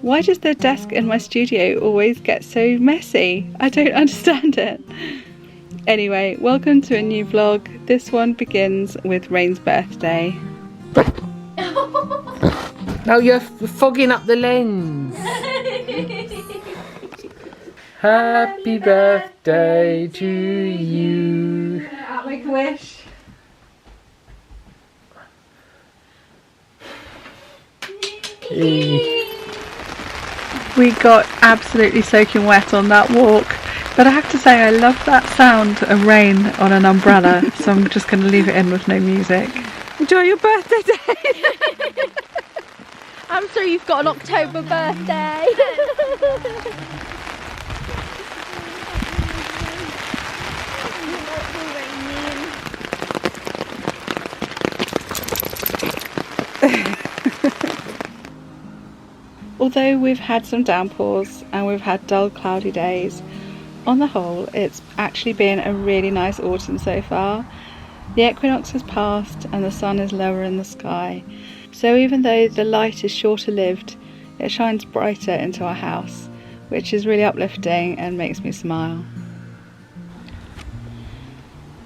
Why does the desk in my studio always get so messy? I don't understand it. Anyway, welcome to a new vlog. This one begins with Rain's birthday. Oh, you're fogging up the lens. Happy birthday to you. I'll make a wish. We got absolutely soaking wet on that walk, but I have to say I love that sound of rain on an umbrella, so I'm just going to leave it in with no music. Enjoy your birthday day! I'm sure you've got an October birthday. Although we've had some downpours and we've had dull cloudy days, on the whole it's actually been a really nice autumn so far. The equinox has passed and the sun is lower in the sky, so even though the light is shorter lived, it shines brighter into our house, which is really uplifting and makes me smile.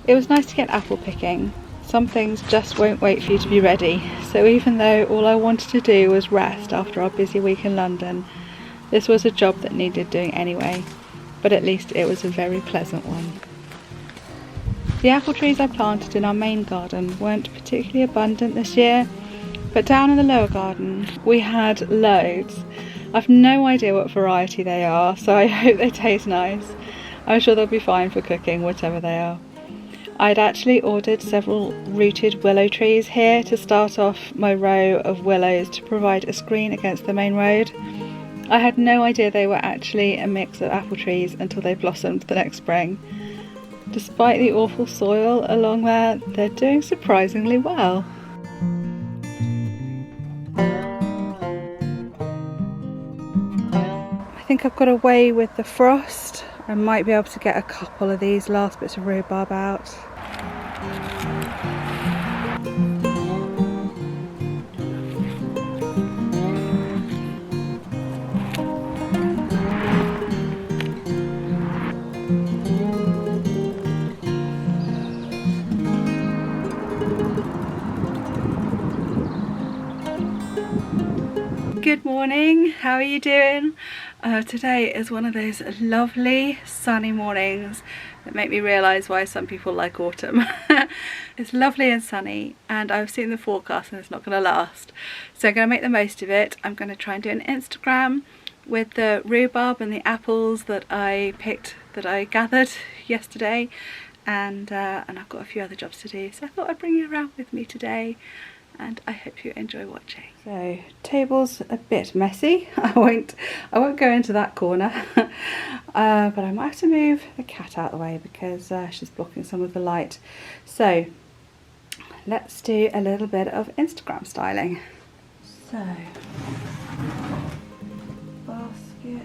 It was nice to get apple picking. Some things just won't wait for you to be ready, so even though all I wanted to do was rest after our busy week in London, this was a job that needed doing anyway, but at least it was a very pleasant one. The apple trees I planted in our main garden weren't particularly abundant this year, but down in the lower garden we had loads. I've no idea what variety they are, so I hope they taste nice. I'm sure they'll be fine for cooking, whatever they are. I'd actually ordered several rooted willow trees here to start off my row of willows to provide a screen against the main road. I had no idea they were actually a mix of apple trees until they blossomed the next spring. Despite the awful soil along there, they're doing surprisingly well. I think I've got away with the frost. I might be able to get a couple of these last bits of rhubarb out. Good morning, how are you doing? Today is one of those lovely sunny mornings that make me realise why some people like autumn. It's lovely and sunny and I've seen the forecast and it's not going to last. So I'm going to make the most of it. I'm going to try and do an Instagram with the rhubarb and the apples that I picked, that I gathered yesterday, and I've got a few other jobs to do, so I thought I'd bring you around with me today. And I hope you enjoy watching. So, table's a bit messy. I won't go into that corner, but I might have to move the cat out of the way because she's blocking some of the light. So, let's do a little bit of Instagram styling. So, basket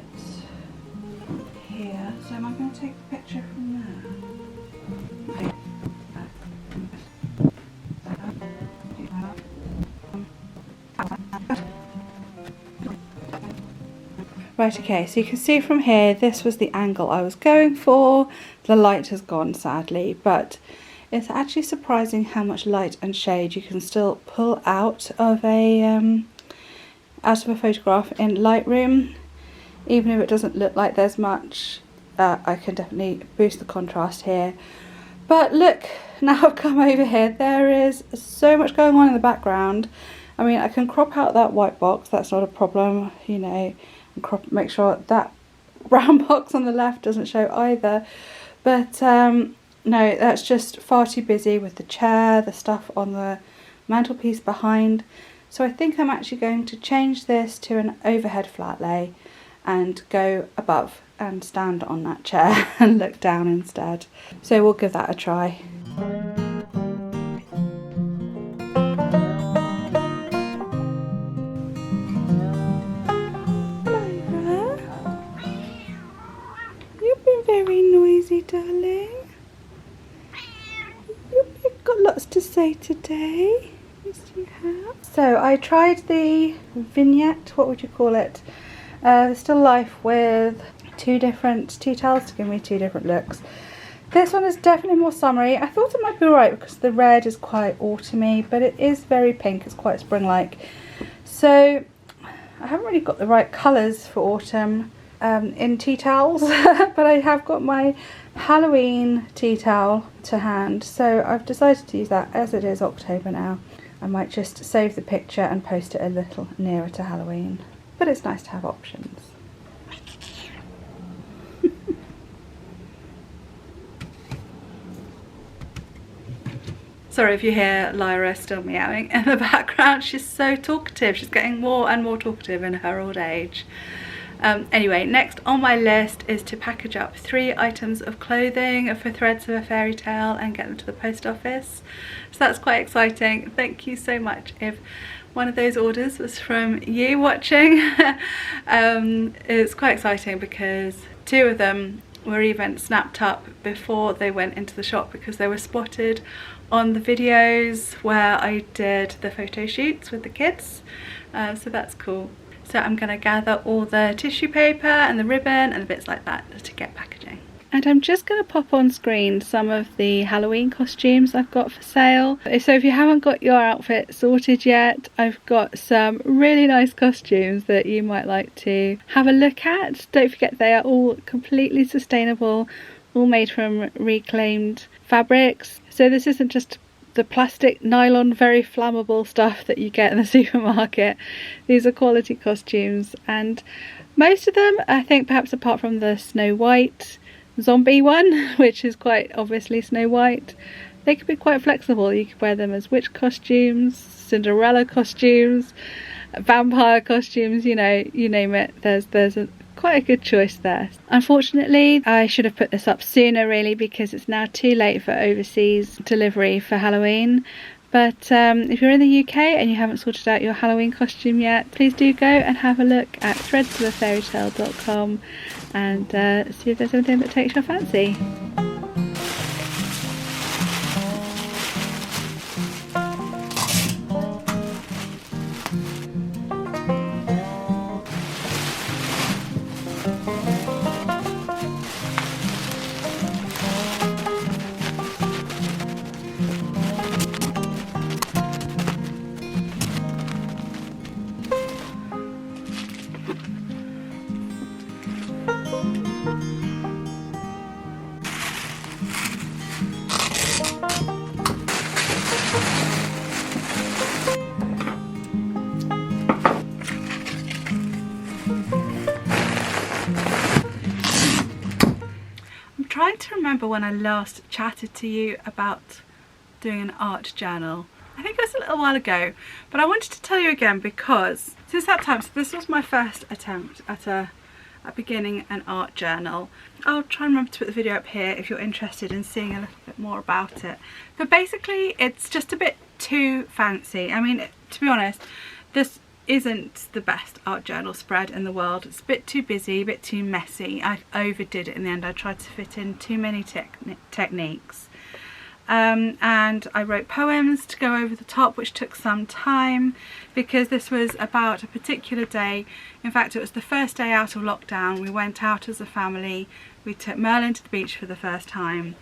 here. So, am I going to take the picture from there? Okay. Right, okay, so you can see from here, this was the angle I was going for. The light has gone, sadly, but it's actually surprising how much light and shade you can still pull out of a photograph in Lightroom. Even if it doesn't look like there's much, I can definitely boost the contrast here. But look, now I've come over here, there is so much going on in the background. I mean, I can crop out that white box, that's not a problem, you know, and make sure that brown box on the left doesn't show either. But no, that's just far too busy with the chair, the stuff on the mantelpiece behind. So I think I'm actually going to change this to an overhead flat lay and go above and stand on that chair and look down instead. So we'll give that a try. Very noisy, darling. You've got lots to say today. you have. So I tried the vignette, what would you call it? The still life with two different tea towels to give me two different looks. This one is definitely more summery. I thought it might be alright because the red is quite autumny, but it is very pink, it's quite spring-like. So I haven't really got the right colours for autumn in tea towels, but I have got my Halloween tea towel to hand, so I've decided to use that. As it is October now, I might just save the picture and post it a little nearer to Halloween, but it's nice to have options. Sorry if you hear Lyra still meowing in the background. She's so talkative. She's getting more and more talkative in her old age. Anyway, next on my list is to package up 3 items of clothing for Threads of a Fairy Tale and get them to the post office. So that's quite exciting. Thank you so much if one of those orders was from you watching. It's quite exciting because 2 of them were even snapped up before they went into the shop because they were spotted on the videos where I did the photo shoots with the kids. So that's cool. So I'm going to gather all the tissue paper and the ribbon and the bits like that to get packaging. And I'm just going to pop on screen some of the Halloween costumes I've got for sale. So if you haven't got your outfit sorted yet, I've got some really nice costumes that you might like to have a look at. Don't forget they are all completely sustainable, all made from reclaimed fabrics. So this isn't just the plastic nylon very flammable stuff that you get in the supermarket. These are quality costumes, and most of them, I think, perhaps apart from the Snow White zombie one, which is quite obviously Snow White, they could be quite flexible. You could wear them as witch costumes, Cinderella costumes, vampire costumes, you know, you name it. There's quite a good choice there. Unfortunately, I should have put this up sooner really, because it's now too late for overseas delivery for Halloween. But if you're in the UK and you haven't sorted out your Halloween costume yet, please do go and have a look at threadsofafairytale.com and see if there's anything that takes your fancy. Trying to remember when I last chatted to you about doing an art journal. I think it was a little while ago, but I wanted to tell you again because since that time, so this was my first attempt at beginning an art journal. I'll try and remember to put the video up here if you're interested in seeing a little bit more about it. But basically it's just a bit too fancy. I mean, to be honest, this isn't the best art journal spread in the world. It's a bit too busy, a bit too messy. I overdid it in the end. I tried to fit in too many techniques. And I wrote poems to go over the top, which took some time because this was about a particular day. In fact, it was the first day out of lockdown. We went out as a family. We took Merlin to the beach for the first time.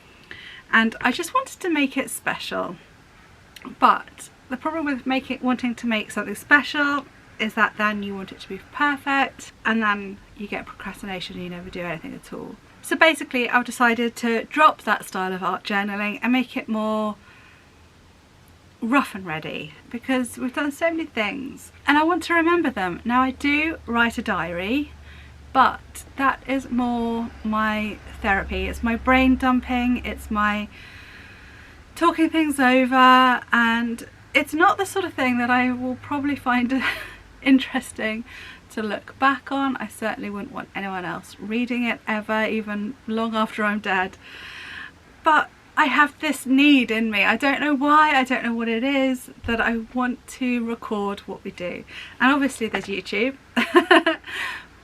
And I just wanted to make it special. But the problem with wanting to make something special is that then you want it to be perfect and then you get procrastination and you never do anything at all. So basically I've decided to drop that style of art journaling and make it more rough and ready because we've done so many things and I want to remember them. Now I do write a diary, but that is more my therapy. It's my brain dumping, it's my talking things over, and it's not the sort of thing that I will probably find interesting to look back on. I certainly wouldn't want anyone else reading it ever, even long after I'm dead. But I have this need in me. I don't know why, I don't know what it is, that I want to record what we do. And obviously there's YouTube.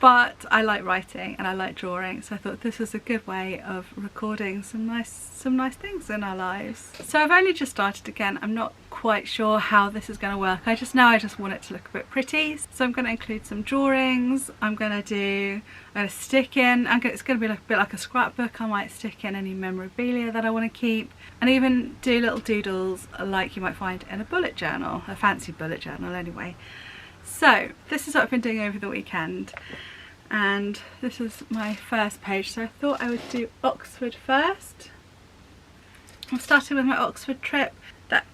but I like writing and I like drawing, so I thought this was a good way of recording some nice things in our lives. So I've only just started again. I'm not quite sure how this is going to work. I just want it to look a bit pretty, so I'm going to include some drawings. I'm going to stick in, it's going to be a bit like a scrapbook. I might stick in any memorabilia that I want to keep, and even do little doodles like you might find in a bullet journal, a fancy bullet journal anyway. So this is what I've been doing over the weekend, and this is my first page, so I thought I would do Oxford first. I'm starting with my Oxford trip.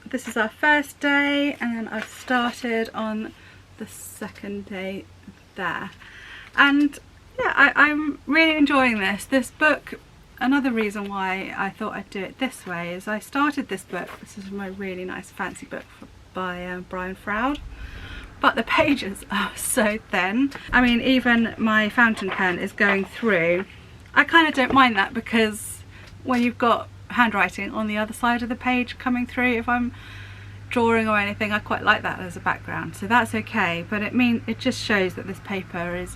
This is our first day, and then I've started on the second day there. And yeah, I'm really enjoying this book. Another reason why I thought I'd do it this way is I started this book. This is my really nice fancy book by Brian Froud. But the pages are so thin. I mean, even my fountain pen is going through. I kind of don't mind that, because when you've got handwriting on the other side of the page coming through, if I'm drawing or anything, I quite like that as a background, so that's okay. But it just shows that this paper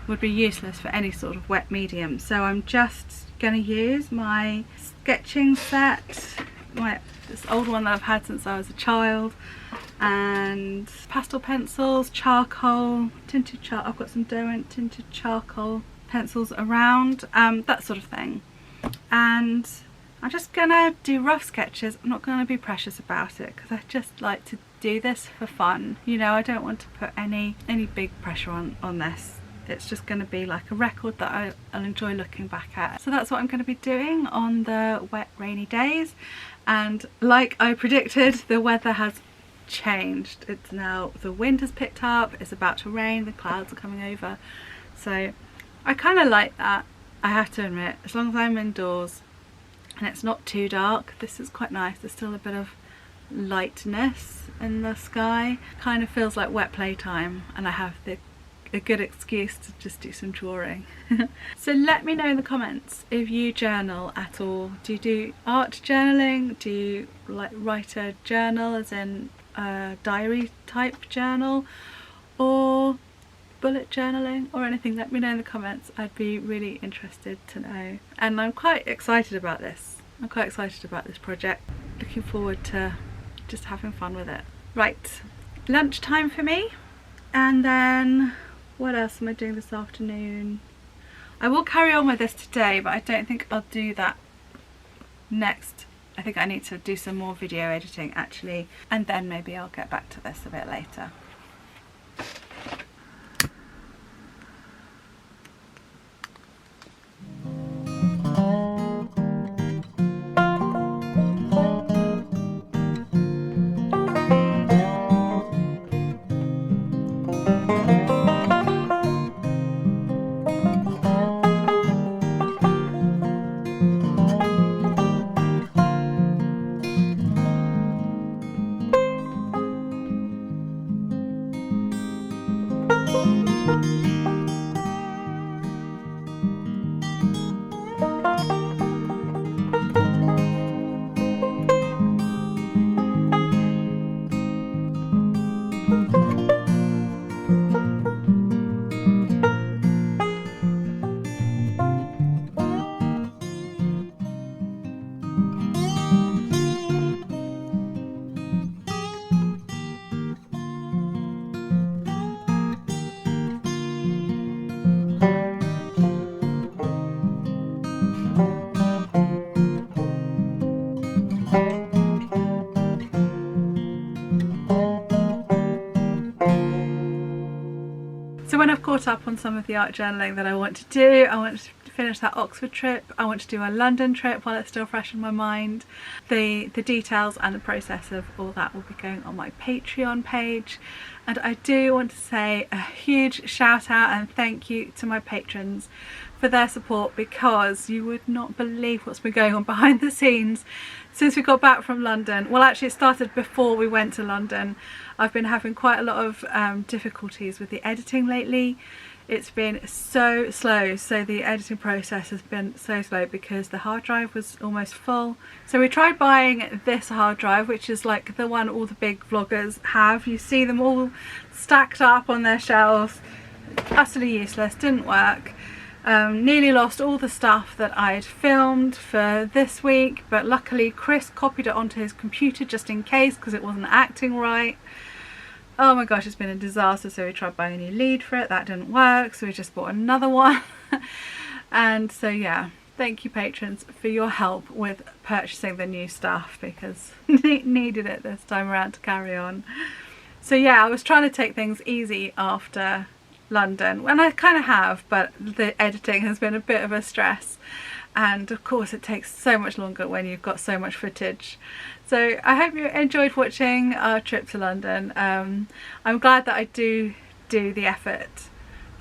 would be useless for any sort of wet medium. So I'm just going to use my sketching set, this old one that I've had since I was a child, and pastel pencils, charcoal, I've got some Derwent tinted charcoal pencils around, that sort of thing. And I'm just gonna do rough sketches. I'm not gonna be precious about it, because I just like to do this for fun. You know, I don't want to put any big pressure on this. It's just going to be like a record that I'll enjoy looking back at. So that's what I'm going to be doing on the wet rainy days. And like I predicted, the weather has changed. It's now, the wind has picked up, it's about to rain, the clouds are coming over. So I kind of like that, I have to admit. As long as I'm indoors and it's not too dark, this is quite nice. There's still a bit of lightness in the sky. Kind of feels like wet playtime, and I have a good excuse to just do some drawing. So let me know in the comments if you journal at all. Do you do art journaling? Do you like write a journal, as in a diary type journal, or bullet journaling or anything? Let me know in the comments. I'd be really interested to know. And I'm quite excited about this. I'm quite excited about this project. Looking forward to just having fun with it. Right, lunchtime for me, and then what else am I doing this afternoon? I will carry on with this today, but I don't think I'll do that next. I think I need to do some more video editing actually, and then maybe I'll get back to this a bit later. So when I've caught up on some of the art journaling that I want to do, I want to finish that Oxford trip, I want to do a London trip while it's still fresh in my mind. The details and the process of all that will be going on my Patreon page. And I do want to say a huge shout out and thank you to my patrons for their support, because you would not believe what's been going on behind the scenes since we got back from London. Well, actually it started before we went to London. I've been having quite a lot of difficulties with the editing lately. It's been so slow, so the editing process has been so slow because the hard drive was almost full. So we tried buying this hard drive, which is like the one all the big vloggers have. You see them all stacked up on their shelves. utterly useless, didn't work. Nearly lost all the stuff that I'd filmed for this week, but luckily Chris copied it onto his computer just in case because it wasn't acting right. Oh my gosh, it's been a disaster. So we tried buying a new lead for it, that didn't work, so we just bought another one. And so yeah, thank you patrons for your help with purchasing the new stuff because needed it this time around to carry on. So yeah, I was trying to take things easy after London, and I kind of have, but the editing has been a bit of a stress, and of course it takes so much longer when you've got so much footage. So I hope you enjoyed watching our trip to London. I'm glad that I do the effort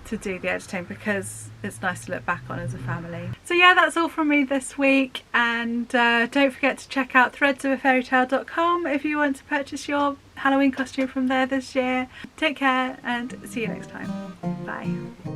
to do the editing because it's nice to look back on as a family. So yeah, that's all from me this week, and don't forget to check out threadsofafairytale.com if you want to purchase your Halloween costume from there this year. Take care and see you next time. Bye.